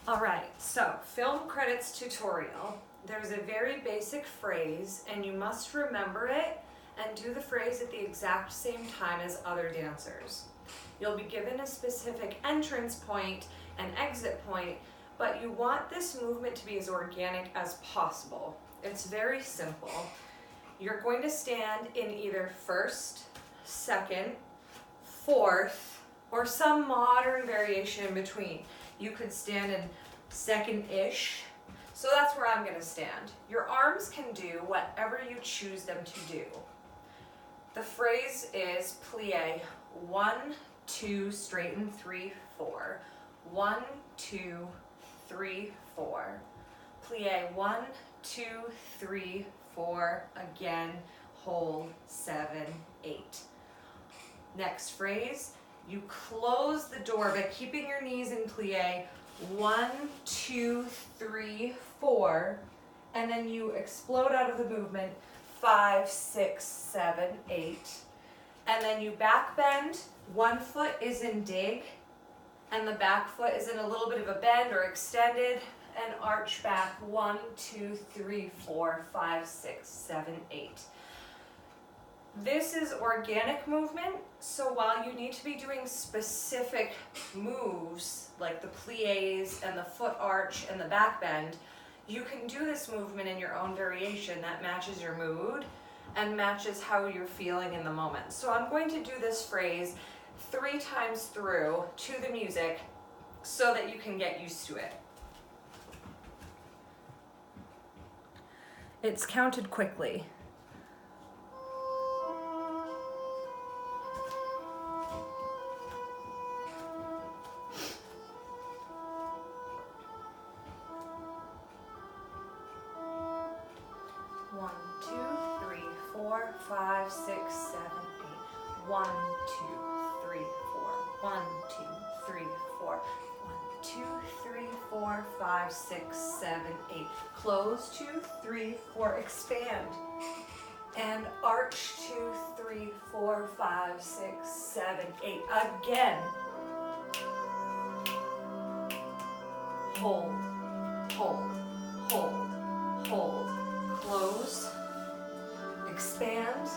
All right, so film credits tutorial. There's a very basic phrase and you must remember it and do the phrase at the exact same time as other dancers. You'll be given a specific entrance point and exit point, but you want this movement to be as organic as possible. It's very simple. You're going to stand in either first, second, fourth, or some modern variation in between. You could stand in second-ish, so that's where I'm going to stand. Your arms can do whatever you choose them to do. The phrase is plie, 1, 2, straighten, 3, 4. 1, 2, 3, 4. Plie, 1, 2, 3, 4. Again, hold, 7, 8. Next phrase, you close the door by keeping your knees in plie, 1, 2, 3, 4, and then you explode out of the movement, 5, 6, 7, 8, and then you back bend, one foot is in dig, and the back foot is in a little bit of a bend or extended, and arch back, 1, 2, 3, 4, 5, 6, 7, 8. This is organic movement, so while you need to be doing specific moves, like the pliés and the foot arch and the back bend, you can do this movement in your own variation that matches your mood and matches how you're feeling in the moment. So I'm going to do this phrase 3 times through to the music so that you can get used to it. It's counted quickly. 1, 2, 3, 4, 5, 6, 7, 8. 1, 2, 3, 4. 1, 2, 3, 4. 1, 2, 3, 4, 5, 6, 7, 8. Close, 2, 3, 4. Expand. And arch, 2, 3, 4, 5, 6, 7, 8. Again. Hold, hold, hold, hold. Close, expand,